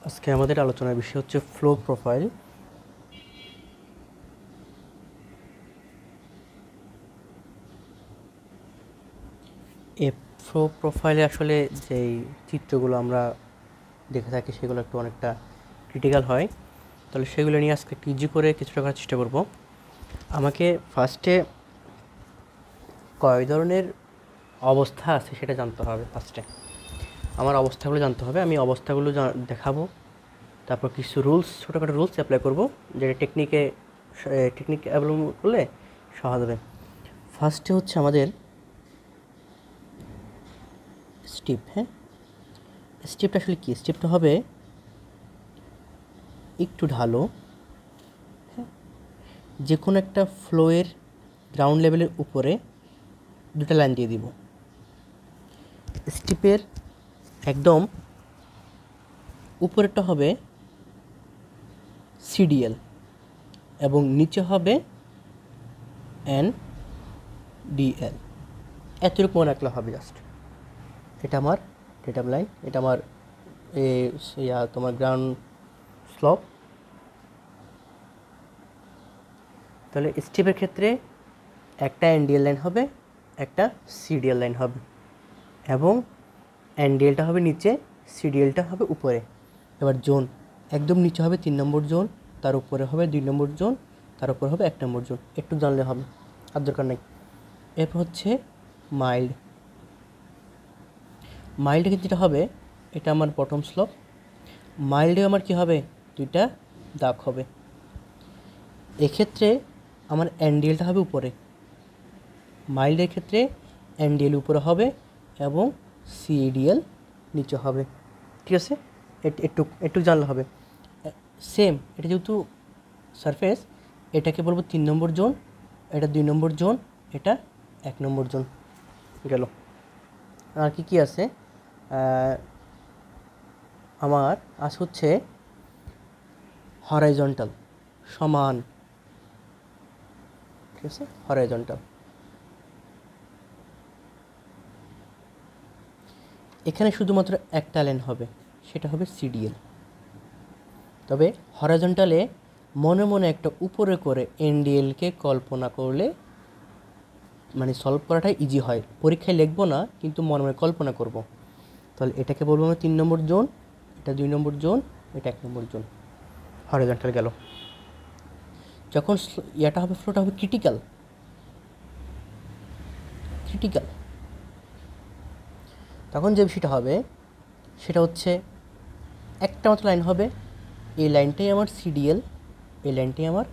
আজকে আমাদের আলোচনার বিষয় হচ্ছে ফ্লো প্রোফাইল। এই ফ্লো প্রোফাইলে আসলে যেই চিত্রগুলো আমরা দেখে থাকি সেগুলো একটু অনেকটা ক্রিটিক্যাল হয়, তাহলে সেগুলো নিয়ে আজকে একটু ইজি করে কিছুটা করার চেষ্টা করব। আমাকে ফার্স্টে কয় ধরনের অবস্থা আছে সেটা জানতে হবে। ফার্স্টে আমার অবস্থাগুলো জানতে হবে, আমি অবস্থাগুলো দেখাবো, তারপর কিছু রুলস, ছোটোখাটো রুলস অ্যাপ্লাই করব, যেটা টেকনিক অ্যাভেলেবল করলে সহজ হবে। ফার্স্টে হচ্ছে আমাদের স্টেপ। স্টেপটা আসলে কী? স্টেপটা হবে একটু ঢালো, যে কোনো একটা ফ্লোয়ের গ্রাউন্ড লেভেলের উপরে দুটা লাইন দিয়ে দিব। স্টেপের একদম উপরেরটা হবে সিডিএল এবং নিচে হবে এনডিএল। এতটুকু মনে রাখলে হবে জাস্ট। এটা আমার ডেটা লাইন, এটা আমার তোমার গ্রাউন্ড স্লপ। তাহলে স্টেপের ক্ষেত্রে একটা এনডিএল লাইন হবে, একটা সিডিএল লাইন হবে, এবং এনডিএলটা হবে নিচে, সিডিএলটা হবে উপরে। এবার জোন একদম নিচে হবে 3 নম্বর জোন, তার উপরে হবে 2 নম্বর জোন, তার উপরে হবে 1 নম্বর জোন। একটু জানলে হবে, আর দরকার নেই। এরপর হচ্ছে মাইল্ড। মাইল্ডের ক্ষেত্রে যেটা হবে, এটা আমার বটম স্লপ। মাইল্ডে আমার কি হবে? দুইটা দাগ হবে। এক্ষেত্রে আমার এনডিএলটা হবে উপরে। মাইল্ডের ক্ষেত্রে এনডিএল উপরে হবে এবং সিডিএল নিচে হবে। ঠিক আছে, একটু একটু জানলে হবে। সেম, এটা যেহেতু সারফেস, এটাকে বলবো 3 নম্বর জোন, এটা 2 নম্বর জোন, এটা 1 নম্বর জোন গেল। আর কি আছে? আমার হচ্ছে হরাইজন্টাল, সমান। ঠিক আছে, হরাইজন্টাল। এখানে শুধুমাত্র একটা লাইন হবে, সেটা হবে সিডিএল। তবে হরাইজন্টালে মনে মনে একটা উপরে করে এনডিএলকে কল্পনা করলে মানে সলভ করাটা ইজি হয়। পরীক্ষায় লিখবো না, কিন্তু মনে মনে কল্পনা করব। তাহলে এটাকে বলবো আমরা 3 নম্বর জোন, এটা 2 নম্বর জোন, এটা 1 নম্বর জোন। হরাইজন্টাল গেল। যখন ইয়াটা হবে, ফ্লোটা হবে ক্রিটিক্যাল। তখন যে বিষয়টা হবে সেটা হচ্ছে একটা মাত্র লাইন হবে, এই লাইনটাই আমার সিডিএল, এই লাইনটাই আমার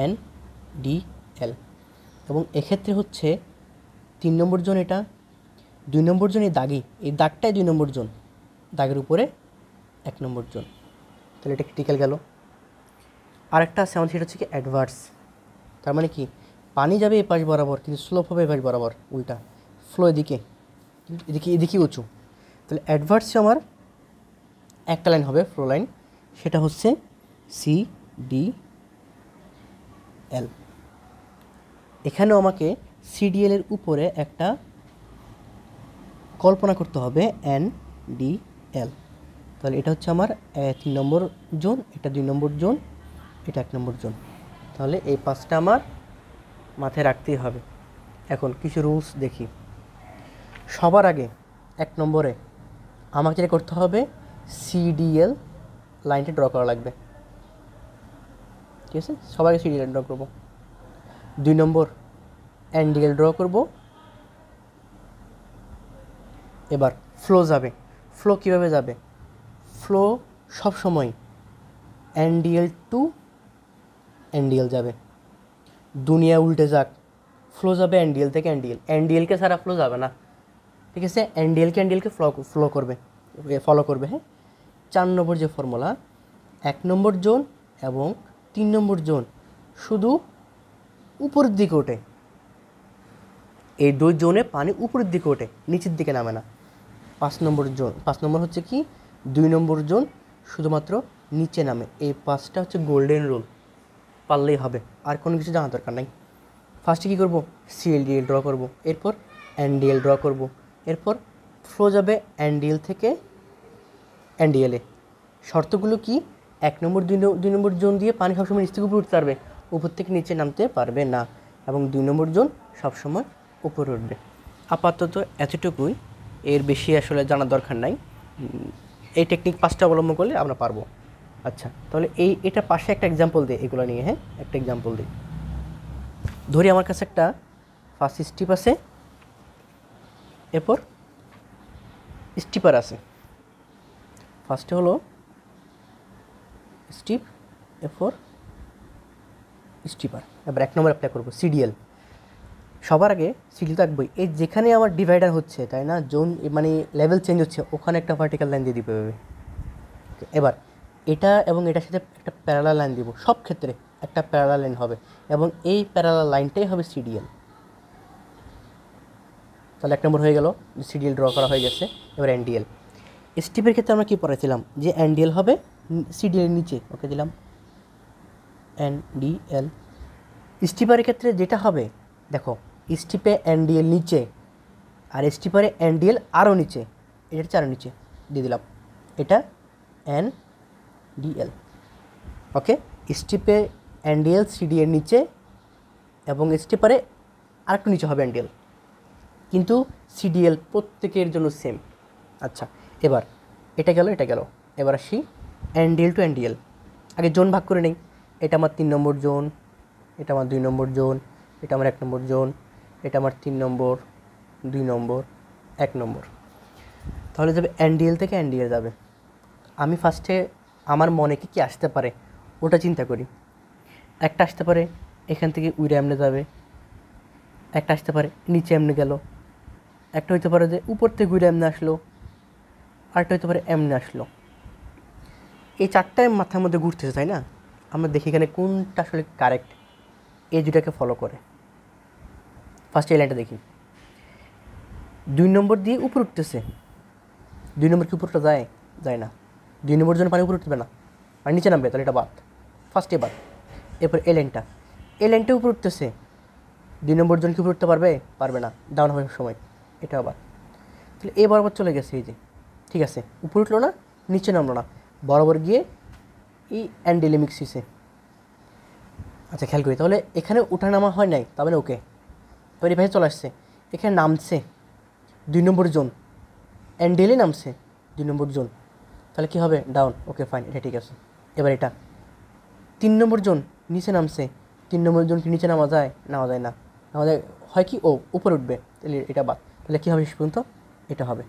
এনডিএল। এবং এক্ষেত্রে হচ্ছে 3 নম্বর জোন, এটা 2 নম্বর জোন, এই দাগই, এই দাগটাই 2 নম্বর জোন, দাগের উপরে 1 নম্বর জোন। তাহলে এটা ক্রিটিক্যাল গেল। আরেকটা আছে আমাদের, সেটা হচ্ছে কি অ্যাডভার্স। তার মানে কি, পানি যাবে এই পাশ বরাবর, কিন্তু স্লোপ হবে এই পাশ বরাবর, উল্টা ফ্লো এদিকে, এদিকে উঁচু। তাহলে অ্যাডভার্সে আমার একটা লাইন হবে, ফ্লো লাইন, সেটা হচ্ছে সিডিএল। এখানেও আমাকে সিডিএলের উপরে একটা কল্পনা করতে হবে এনডিএল। তাহলে এটা হচ্ছে আমার 3 নম্বর জোন, এটা 2 নম্বর জোন, এটা 1 নম্বর জোন। তাহলে এই 5টা আমার মাথায় রাখতেই হবে। এখন কিছু রুলস দেখি। সবার আগে 1 নম্বরে আমাকে যেটা করতে হবে, সিডিএল লাইনটা ড্র করা লাগবে। ঠিক আছে, সবাইকে সিডিএল ড্র করবো। 2 নম্বর এনডিএল ড্র করব। এবার ফ্লো যাবে। ফ্লো কীভাবে যাবে? ফ্লো সবসময় এনডিএল টু এনডিএল যাবে। দুনিয়া উল্টে যাক, ফ্লো যাবে এনডিএল থেকে এনডিএল। এনডিএলকে ছাড়া ফ্লো যাবে না। ঠিক আছে, এনডিএলকে ফলো করবে। হ্যাঁ, 4 নম্বর যে ফর্মুলা, 1 নম্বর জোন এবং 3 নম্বর জোন শুধু উপরের দিকে ওঠে। এই 2 জোনে পানি উপরের দিকে ওঠে, নিচের দিকে নামে না। 5 নম্বর হচ্ছে কি, 2 নম্বর জোন শুধুমাত্র নিচে নামে। এই 5টা হচ্ছে গোল্ডেন রুল, পারলেই হবে, আর কোনো কিছু জানা দরকার নাই। ফার্স্টে কী করবো? সিএলডিএল ড্র করব, এরপর এনডিএল ড্র করব, এরপর ফ্লো যাবে এনডিএল থেকে এনডিএলে। শর্তগুলো কি? 1 নম্বর 2 নম্বর জোন দিয়ে পানি সবসময় নিচ থেকে উপরে উঠতে পারবে, উপর থেকে নিচে নামতে পারবে না, এবং 2 নম্বর জোন সবসময় উপরে উঠবে। আপাতত এতটুকুই, এর বেশি আসলে জানার দরকার নাই। এই টেকনিক 5টা অবলম্বন করলে আমরা পারবো। আচ্ছা, তাহলে এটা পাশে একটা এক্সাম্পল দিই এগুলো নিয়ে। হ্যাঁ, একটা এক্সাম্পল দিই। ধরি আমার কাছে একটা ফার্স্ট স্টিপ আছে, এরপর স্টিপার আছে। ফার্স্টে হলো স্টিপ, এরপর স্টিপার। এবার 1 নম্বর অ্যাপ্লাই করবো সিডিএল। সবার আগে সিডিএল থাকবোই। এই যেখানে আমার ডিভাইডার হচ্ছে, তাই না, জোন মানে লেভেল চেঞ্জ হচ্ছে, ওখানে একটা ভার্টিক্যাল লাইন দিয়ে দিতে হবে। এবার এটা এবং এটার সাথে একটা প্যারালাল লাইন দিব, সব ক্ষেত্রে একটা প্যারালাল লাইন হবে, এবং এই প্যারালাল লাইনটাই হবে সিডিএল। তাহলে 1 নম্বর হয়ে গেল, সিডিএল ড্র করা হয়ে গেছে। এবার এনডিএল। স্টিপের ক্ষেত্রে আমরা কী পড়েছিলাম, যে এনডিএল হবে সিডিএল নিচে, ওকে দিলাম এনডিএল। স্টিপারের ক্ষেত্রে যেটা হবে, দেখো, স্টিপে এনডিএল নিচে, আর স্টিপারে এনডিএল আরও নিচে, এটা হচ্ছে আরও নিচে দিয়ে দিলাম, এটা এনডিএল। ওকে, স্টিপে এনডিএল সিডিএল নিচে, এবং স্টিপারে আরেকটু নিচে হবে এনডিএল, কিন্তু সিডিএল প্রত্যেকের জন্য সেম। আচ্ছা, এবার এটা গেল, এটা গেল। এবার আসি এনডিএল টু এনডিএল। আগে জোন ভাগ করে নেই। এটা আমার 3 নম্বর জোন, এটা আমার 2 নম্বর জোন, এটা আমার 1 নম্বর জোন, এটা আমার 3 নম্বর, 2 নম্বর, 1 নম্বর। তাহলে যাবে এনডিএল থেকে এনডিএল যাবে। আমি ফার্স্টে আমার মনে কি আসতে পারে ওটা চিন্তা করি। একটা আসতে পারে এখান থেকে উইরে এমনে যাবে, একটা আসতে পারে নিচে এমনে গেল, একটা হইতে পারে যে উপর থেকে উইরে এমনে আসলো, আরেকটা হইতে পারে এমনে আসলো। এই 4টাই মাথার মধ্যে ঘুরতেছে, তাই না? আমরা দেখি এখানে কোনটা আসলে কারেক্ট, এই দুটাকে ফলো করে। ফার্স্ট এই লাইনটা দেখি, 2 নম্বর দিয়ে উপর উঠতেছে। 2 নম্বর কি উপরটা যায়? যায় না। 2 নম্বর জন্য পানি উপরে উঠবে না, আর নিচে নামবে, তাহলে এটা বাদ, ফার্স্টে বাদ। এরপর এই লাইনটা উপরে উঠতেছে। 2 নম্বর জন কি উপরে উঠতে পারবে? পারবে না, ডাউন হবে সময়, এটাও বাদ। তাহলে এই বরাবর চলে গেছে, এই যে ঠিক আছে, উপরে উঠলো না, নিচে নামলো না, বরাবর গিয়ে এই এনডিএলে মিক্স হয়েছে। আচ্ছা, খেয়াল করি, তাহলে এখানে ওঠা নামা হয় নাই, তার মানে ওকে। এবার এই পাশে চলে আসছে, এখানে নামছে 2 নম্বর জোন, এনডিএলে নামছে 2 নম্বর জোন, তাহলে কী হবে? ডাউন, ওকে ফাইন, এটা ঠিক আছে। এবার এটা 3 নম্বর জোন, নিচে নামছে। 3 নম্বর জোন কি নিচে নামা যায়? নামা যায় না, নামা যায় হয় কি, ও উপরে উঠবে, তাহলে এটা বাদ। তাহলে কী হবে শেষ পর্যন্ত? এটা হবে।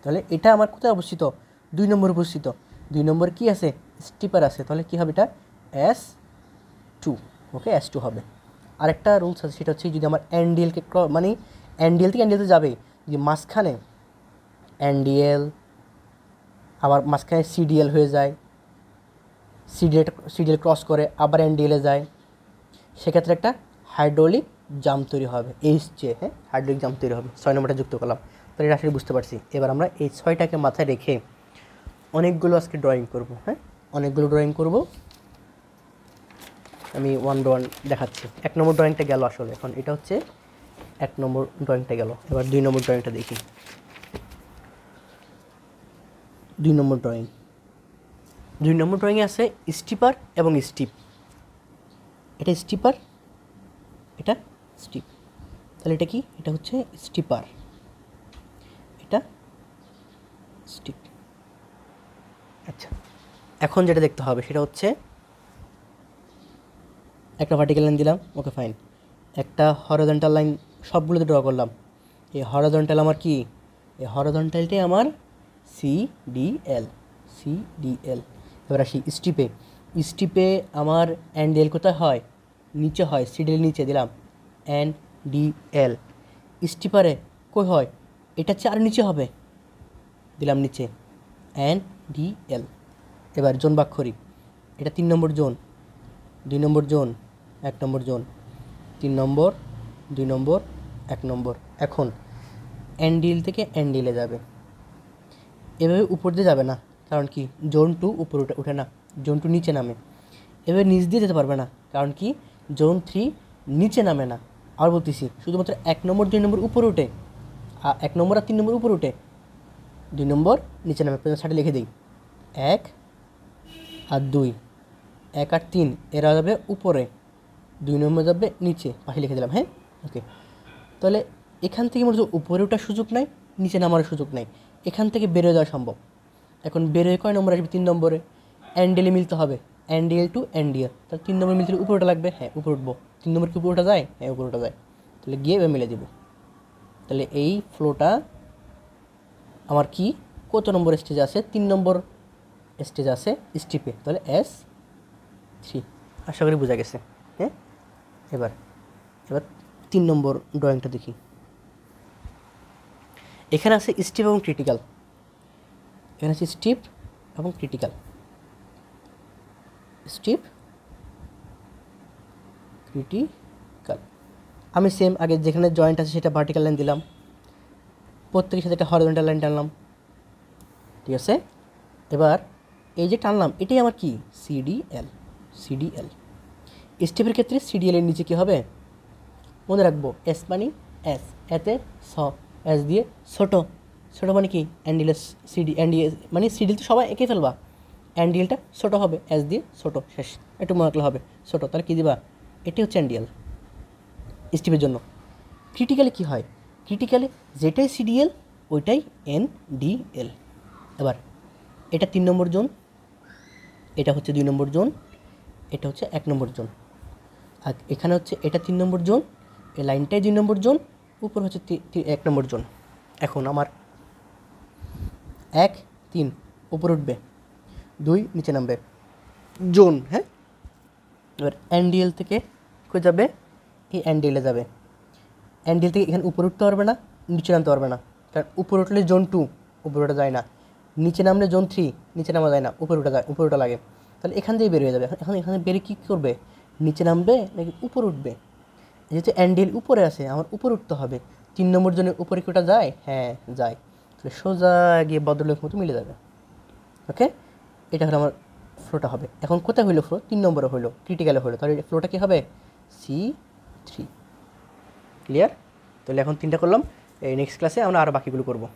তাহলে এটা আমার কোথায় অবস্থিত? 2 নম্বর অবস্থিত। 2 নম্বর কি আছে? স্টিপার আছে, তাহলে কী হবে? এটা S2, ওকে, S2 হবে। আরেকটা রুলস আছে, সেটা হচ্ছে যদি আমার এনডিএলকে মানে এনডিএল থেকে এনডিএলতে যাবে, যে মাঝখানে এনডিএল আবার মাঝখানে সিডিএল হয়ে যায়, সিডিএল ক্রস করে আবার এনডিএলে যায়, সেক্ষেত্রে একটা হাইড্রোলিক জাম্প তৈরি হবে, HJ। হ্যাঁ, হাইড্রোলিক জাম্প তৈরি হবে। 6 নম্বরটা যুক্ত করলাম, তাহলে এটা আসলে বুঝতে পারছি। এবার আমরা এই 6টাকে মাথায় রেখে অনেকগুলো আজকে ড্রয়িং করব। হ্যাঁ, অনেকগুলো ড্রয়িং করব, আমি 1 by 1 দেখাচ্ছি। 1 নম্বর ড্রয়িংটা গেল আসলে, এখন এটা হচ্ছে 1 নম্বর ড্রয়িংটা গেল। এবার 2 নম্বর ড্রয়িংটা দেখি। 2 নম্বর ড্রয়িংয়ে আছে স্টিপার এবং স্টিপ। এটা স্টিপার, এটা স্টিপ, তাহলে এটা কি? এটা হচ্ছে স্টিপার, এটা স্টিপ। আচ্ছা, এখন যেটা দেখতে হবে সেটা হচ্ছে একটা ভার্টিক্যাল লাইন দিলাম, ওকে ফাইন। একটা হরিজন্টাল লাইন সবগুলোতে ড্র করলাম। এই হরিজন্টাল আমার কি? এই হরিজন্টালটাই আমার সিডিএল। এবার আসি স্টিপে আমার এনডিএল কোথায় হয়? নিচে হয়, সিডিএল নিচে দিলাম এনডিএল। স্টিপারে কই হয়? এটা 4 নিচে হবে, দিলাম নিচে এনডিএল। এবার জোন ভাগ করি, এটা 3 নম্বর জোন, 2 নম্বর জোন, 1 নম্বর জোন, 3 নম্বর, 2 নম্বর, 1 নম্বর। এখন এনডিএল থেকে এনডিএলে যাবে, এভাবে উপর দিয়ে যাবে না, কারণ কি? জোন 2 উপরে উঠে না, জোন 2 নিচে নামে। এভাবে নিচ দিয়ে যেতে পারবে না, কারণ কি? জোন 3 নিচে নামে না। আর বলতেছি শুধুমাত্র 1 নম্বর, 2 নম্বর উপরে উঠে, 1 নম্বর আর 3 নম্বর উপরে উঠে, 2 নম্বর নিচে নামে। সাইডে লিখে দিই 1, আর 2, 1 আর 3 এরা যাবে উপরে, 2 নম্বর যাবে নিচে, পাশে লিখে দিলাম। হ্যাঁ, ওকে। তাহলে এখান থেকে মনে হচ্ছে উপরে ওঠার সুযোগ নাই, নিচে নামার সুযোগ নাই, এখান থেকে বেরোয় যাওয়া সম্ভব। এখন বেরোয় কয় নম্বর আসবে? 3 নম্বরে। অ্যান্ডেলে মিলতে হবে, অ্যান্ডিএল টু অ্যান্ডিএল, তাহলে 3 নম্বর মিলতে উপরে ওঠা লাগবে। হ্যাঁ, উপরে উঠবো। 3 নম্বর কি উপরে ওঠা যায়? হ্যাঁ, উপরে ওঠা যায়। তাহলে গিয়ে এবার মিলে দিব। তাহলে এই ফ্লোটা আমার কি কত নম্বর স্টেজ আছে? 3 নম্বর স্টেজ আছে স্টিপে, তাহলে S3। আশা করি বোঝা গেছে। হ্যাঁ, এবার 3 নম্বর ড্রয়িংটা দেখি। এখানে আছে স্টিপ এবং ক্রিটিক্যাল, এখানে আছে স্টিপ এবং ক্রিটিক্যাল। Steep, critical. আমি সেম আগে যেখানে জয়েন্ট আছে সেটা ভার্টিক্যাল লাইন দিলাম, প্রত্যেকের সাথে একটা হরিজন্টাল লাইন টানলাম, ঠিক আছে। এবার এই যে টানলাম এটাই আমার কি? সিডিএল। সিডিএল স্টেপের ক্ষেত্রে সিডিএল এর নিচে কী হবে মনে রাখবো? এস মানে এস, এতে স, এস দিয়ে ছোটো, ছোটো মানে কি? অ্যান্ডিএল। সিডি অ্যান্ডিএল মানে সিডিএল তো সবাই এঁকে ফেলবা, অ্যান্ডিএলটা ছোটো হবে, এস দিয়ে ছোটো, শেষ। একটু মনে রাখলে হবে ছোটো, তাহলে কী দিবা? এটি হচ্ছে অ্যান্ডিএল স্টেপের জন্য। ক্রিটিক্যালে কী হয়? ক্রিটিক্যালে যেটাই সিডিএল ওইটাই এনডিএল। এবার এটা 3 নম্বর জোন, এটা হচ্ছে 2 নম্বর জোন, এটা হচ্ছে 1 নম্বর জোন। আর এখানে হচ্ছে এটা 3 নম্বর জোন, এই লাইনটাই 2 নম্বর জোন, উপর হচ্ছে 1 নম্বর জোন। এখন আমার 1, 3 উপরে উঠবে, 2 নিচে নামবে, জোন। হ্যাঁ, এবার অ্যান্ডিএল থেকে কই যাবে? এই অ্যান্ডিএলে যাবে। অ্যান্ডিএল থেকে এখানে উপরে উঠতে পারবে না, নিচে নামতে পারবে না, কারণ উপরে উঠলে জোন 2, উপরে ওঠা যায় না। নিচে নামলে জোন 3, নিচে নামা যায় না, উপরে ওঠা যায়, উপরে ওঠা লাগে। তাহলে এখান থেকেই বেরিয়ে যাবে। এখন এখানে বেরিয়ে কী করবে? নিচে নামবে নাকি উপরে উঠবে? যেহেতু অ্যান্ডিএল উপরে আছে, আমার উপরে উঠতে হবে। 3 নম্বর জনের উপরে কি ওটা যায়? হ্যাঁ, যায়। তাহলে সোজা গিয়ে ভদ্রলোকের মতো মিলে যাবে। ওকে, এটা হলো আমার ফ্লোটা হবে। এখন কোথায় হইলো ফ্লো? 3 নম্বরে হইলো, ক্রিটিক্যালে হইলো, তাহলে ফ্লোটা কী হবে? C3। ক্লিয়ার? তাহলে এখন 3টা করলাম, এই নেক্সট ক্লাসে আমরা আরও বাকিগুলো করবো।